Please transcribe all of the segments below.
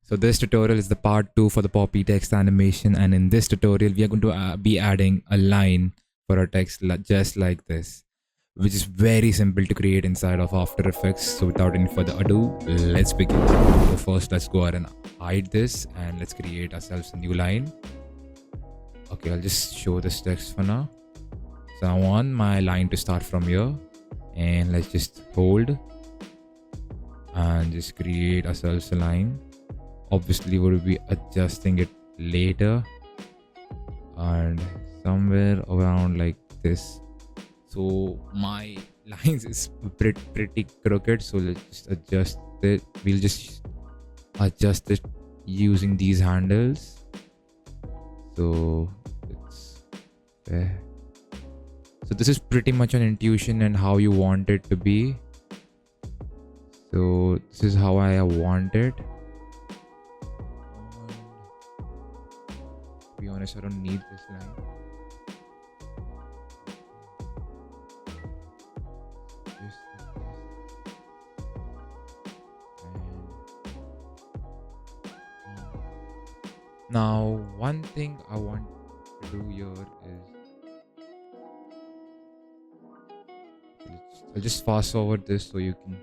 So this tutorial is the part 2 for the poppy text animation, and in this tutorial we are going to be adding a line for our text just like this, which is very simple to create inside of After Effects. So without any further ado, let's begin. So first let's go ahead and hide this and let's create ourselves a new line. Okay, I'll just show this text for now. So I want my line to start from here, and let's just hold and just create ourselves a line. Obviously we'll be adjusting it later and somewhere around like this. So my lines is pretty crooked, so let's just adjust it. We'll just adjust it using these handles. So it's there. So this is pretty much an intuition and how you want it to be. So this is how I want it. To be honest, I don't need this line. Now, one thing I want to do here is I'll just fast forward this so you can.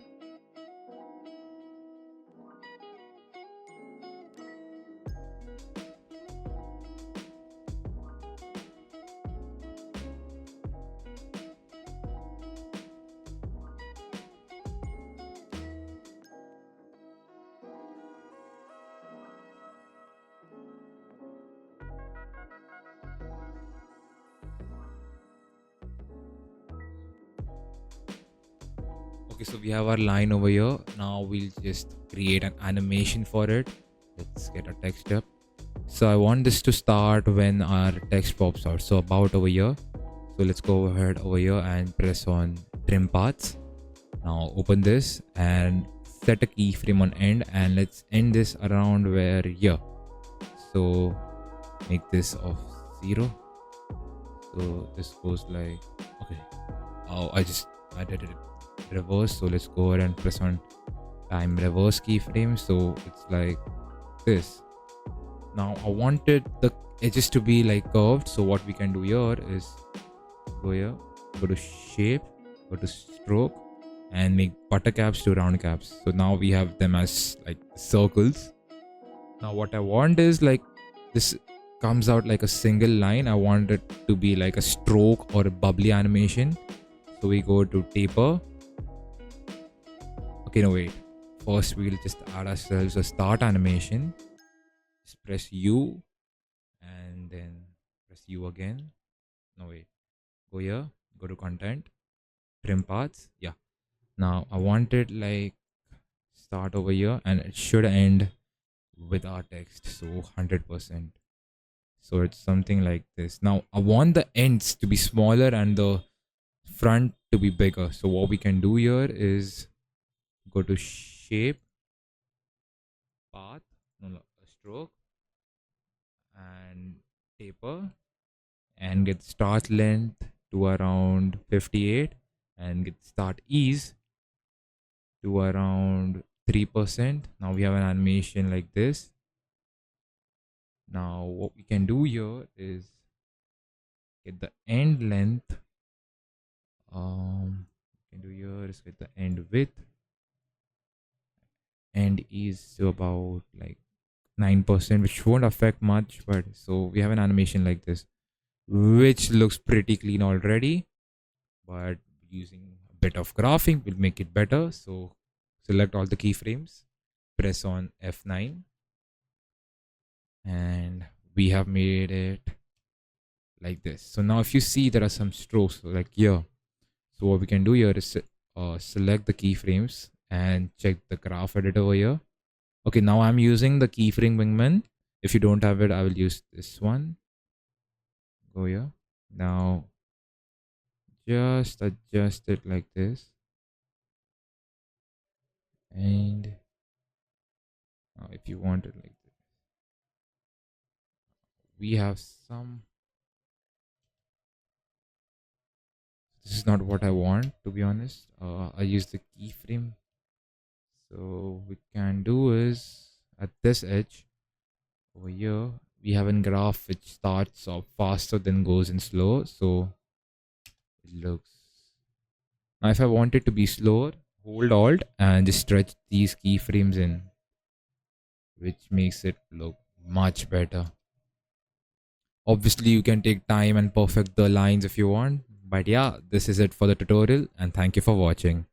Okay, so we have our line over here. Now we'll just create an animation for it. Let's get our text up. So I want this to start when our text pops out. So about over here. So let's go ahead over here and press on trim paths. Now open this and set a keyframe on end, and let's end this around where here. So make this of 0. So this goes like, okay. Oh, I did it reverse. So let's go ahead and press on time reverse keyframe. So it's like this. Now I wanted the edges to be like curved. So what we can do here is go here, go to shape, go to stroke, and make butter caps to round caps. So now we have them as like circles. Now what I want is like this comes out like a single line. I want it to be like a stroke or a bubbly animation. So we go to taper. Okay, no wait. First we'll just add ourselves a start animation. Just press U and then press U again. No wait. Go here, go to content, trim paths. Yeah. Now I want it like start over here and it should end with our text. So 100%. So it's something like this. Now I want the ends to be smaller and the front to be bigger. So what we can do here is go to shape, path, stroke, and taper, and get start length to around 58, and get start ease to around 3%. Now we have an animation like this. Now what we can do here is get the end length. We can do here is get the end width. And ease to about like 9%, which won't affect much, but so we have an animation like this, which looks pretty clean already, but using a bit of graphing will make it better. So select all the keyframes, press on F9, and we have made it like this. So now if you see there are some strokes like here, so what we can do here is select the keyframes and check the graph editor over here. Okay, now I'm using the keyframe wingman. If you don't have it, I will use this one. Go here. Now just adjust it like this. And now if you want it like this, we have some. This is not what I want, to be honest. I use the keyframe. So we can do is at this edge over here, we have a graph which starts off faster then goes in slow. So it looks, now if I want it to be slower, hold alt and just stretch these keyframes in, which makes it look much better. Obviously, you can take time and perfect the lines if you want. But yeah, this is it for the tutorial, and thank you for watching.